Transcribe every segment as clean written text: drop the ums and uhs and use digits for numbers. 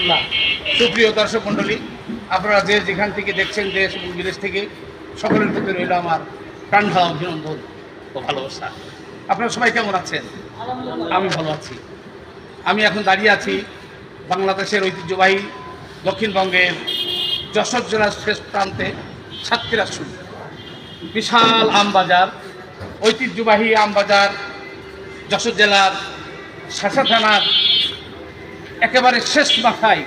আলহামদুলিল্লাহ। সুপ্রিয় দর্শক মণ্ডলী, আপনারা যে যেখান থেকে দেখছেন, দেশ এবং বিদেশ থেকে, সকলের প্রতি রইল আমার প্রাণঢালা অভিনন্দন ও ভালোবাসা। আপনারা সবাই কেমন আছেন? আমি ভালো আছি। আমি এখন দাঁড়িয়ে আছি বাংলাদেশের ঐতিহ্যবাহী দক্ষিণবঙ্গের যশোর জেলার শেষ প্রান্তে সাতক্ষীরা শুরু বিশাল আমবাজার, ঐতিহ্যবাহী আমবাজার, যশোর জেলার শাসা থানার একেবারে শেষ মাথায়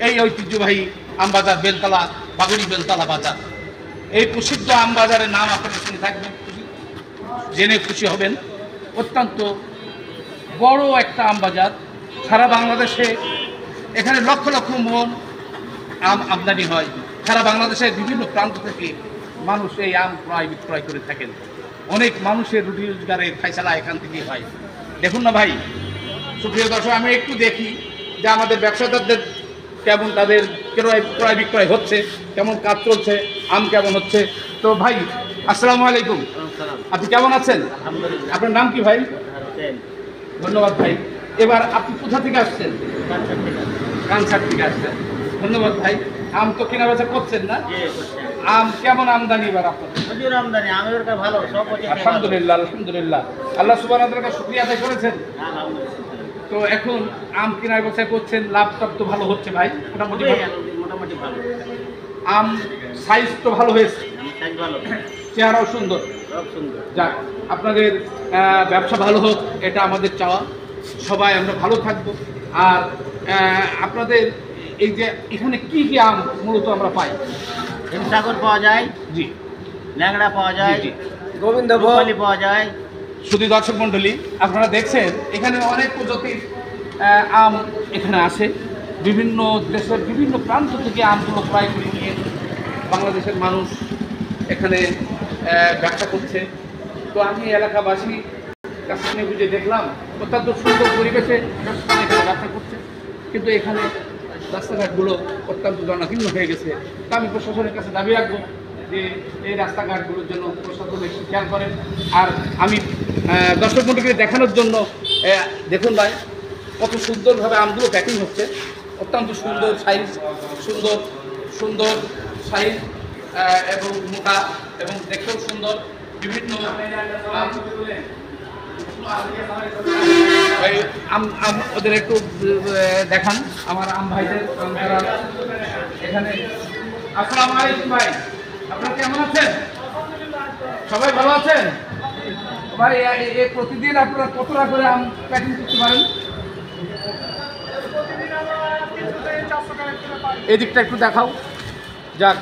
এই ঐতিহ্যবাহী আমবাজার বেলতলা, বাগুড়ি বেলতলা বাজার। এই প্রসিদ্ধ আমবাজারের নাম আপনারা শুনে থাকবেন, জেনে খুশি হবেন। অত্যন্ত বড় একটা আমবাজার, সারা বাংলাদেশে এখানে লক্ষ লক্ষ মন আম আমদানি হয়। সারা বাংলাদেশের বিভিন্ন প্রান্ত থেকে মানুষ এই আম ক্রয় বিক্রয় করে থাকেন। অনেক মানুষের রুটি রোজগারের ফায়সালা এখান থেকে হয়। দেখুন না ভাই, সুপ্রিয় দর্শক, আমি একটু দেখি যে আমাদের ব্যবসাদারদের কেমন, তাদের ক্রয় বিক্রয় হচ্ছে, কেমন কাজ চলছে, আম কেমন হচ্ছে। তো ভাই, আসসালামু আলাইকুম, আপনি কেমন আছেন? আপনার নাম কি ভাই? ধন্যবাদ ভাই। এবার আপনি কোথা থেকে আসছেন? কানসার থেকে আসছেন। ধন্যবাদ ভাই। আম তো কেনা বেচা করছেন না? আম কেমন আমদানি এবার আপনাদের? প্রচুর আমদানি, আমের ভালো, সব আলহামদুলিল্লাহ আলহামদুলিল্লাহ। আল্লাহ সুবহানাহু ওয়া তাআলার শুকরিয়া আদায় করেছেন। তো এখন আম কেনা বেচা করছেন, লাভ টাভ তো ভালো হচ্ছে ভাই? মোটামুটি ভালো। আম সাইজ তো ভালো হয়েছে, ভালো, চেহারাও সুন্দর। সব সুন্দর। যাক, আপনাদের ব্যবসা ভালো হোক, এটা আমাদের চাওয়া। সবাই আমরা ভালো থাকবো। আর আপনাদের এই যে এখানে কি কি আম মূলত আমরা পাই? হিমসাগর পাওয়া যায়, জি, ল্যাংড়া পাওয়া যায়, জি। গোবিন্দভোগ পাওয়া যায়। শুধু দর্শক মণ্ডলী, আপনারা দেখছেন এখানে অনেক প্রজাতির আম এখানে আসে। বিভিন্ন দেশের বিভিন্ন প্রান্ত থেকে আমগুলো ক্রয় করে নিয়ে বাংলাদেশের মানুষ এখানে ব্যবসা করছে। তো আমি এলাকাবাসী কাছে নিয়ে বুঝে দেখলাম অত্যন্ত সুন্দর পরিবেশে এখানে ব্যবসা করছে, কিন্তু এখানে রাস্তাঘাটগুলো অত্যন্ত জনাকীর্ণ হয়ে গেছে। তা আমি প্রশাসনের কাছে দাবি রাখবো যে এই রাস্তাঘাটগুলোর জন্য প্রশাসন একটু খেয়াল করেন। আর আমি দর্শক মণ্ডলীকে দেখানোর জন্য, দেখুন ভাই কত সুন্দরভাবে আমগুলো প্যাকিং হচ্ছে। অত্যন্ত সুন্দর সাইজ, সুন্দর সুন্দর সাইজ এবং মোটা এবং দেখতেও সুন্দর। বিভিন্ন আম ওদের একটু দেখান, আমার আম ভাইদের যারা এখানে। আসসালামু আলাইকুম ভাই, আপনারা কেমন আছেন? সবাই ভালো আছেন ভাই? প্রতিদিন আপনারা কতটা করে আম প্যাকিং করতে পারেন? এদিকটা একটু দেখাও। যাক,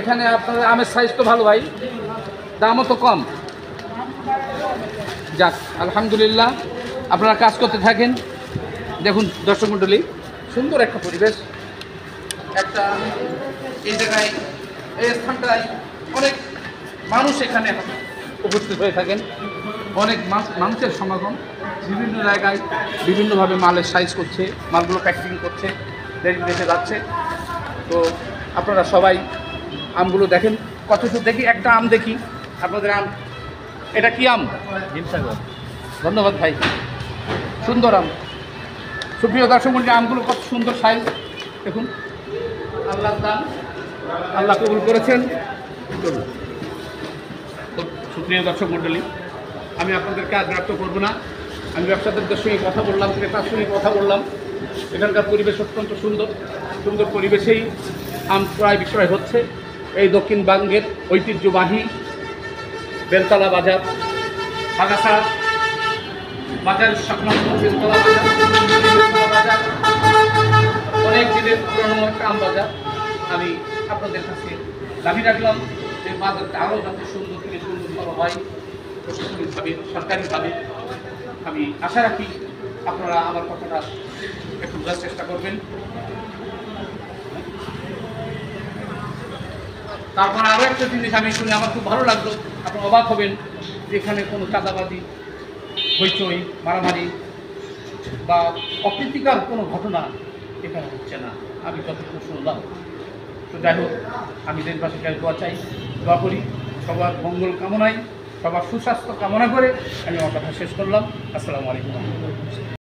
এখানে আপনাদের আমের সাইজ তো ভালো ভাই, দামও তো কম। যাক, আলহামদুলিল্লাহ, আপনারা কাজ করতে থাকেন। দেখুন দর্শক মণ্ডলী, সুন্দর একটা পরিবেশ। একটা এই জায়গায়, এই স্থানটায় অনেক মানুষ এখানে উপস্থিত হয়ে থাকেন। অনেক মানুষের সমাগম, বিভিন্ন জায়গায় বিভিন্নভাবে মালের সাইজ করছে, মালগুলো প্যাকেজিং করছে, দেশে যাচ্ছে। তো আপনারা সবাই আমগুলো দেখেন। কত দেখি, একটা আম দেখি আপনাদের আম। এটা কি আম? হিমসাগর। ধন্যবাদ ভাই, সুন্দর আম। সুপ্রিয় দর্শক মণ্ডলী, আমগুলো কত সুন্দর সাইজ দেখুন। আল্লাহর দান, আল্লাহ কবুল করেছেন। সুপ্রিয় দর্শক মণ্ডলী, আমি আপনাদেরকে আর বিরক্ত করবো না। আমি ব্যবসাদারদের সঙ্গে কথা বললাম, ক্রেতার সঙ্গে কথা বললাম। এখানকার পরিবেশ অত্যন্ত সুন্দর, সুন্দর পরিবেশেই আম ক্রয় বিক্রয় হচ্ছে। এই দক্ষিণবঙ্গের ঐতিহ্যবাহী বেলতলা বাজার, বাগাসা বাজার সংলগ্ন বেলতলা বাজার অনেক দিনের পুরনো একটা আম বাজার। আমি আপনাদের কাছে দাবি রাখলাম যে বাজারটা আরও যাতে সুন্দর থেকে সুন্দর হয়, প্রশাসনিকভাবে, সরকারিভাবে। আমি আশা রাখি আপনারা আমার কথাটা একটু বোঝার চেষ্টা করবেন। তারপর আরও একটা জিনিস আমি শুনে আমার খুব ভালো লাগলো, আপনারা অবাক হবেন যে এখানে কোনো চাঁদাবাজি, হইচই, মারামারি বা অপ্রীতিকর কোনো ঘটনা এখানে হচ্ছে না, আমি যতটুকু শুনলাম। তো যাই হোক, আমি দেশবাসীর কাছে দোয়া চাই, দোয়া করি। সবার মঙ্গল কামনায়, সবার সুস্বাস্থ্য কামনা করে আমি আমার কথা শেষ করলাম। আসসালামু আলাইকুম।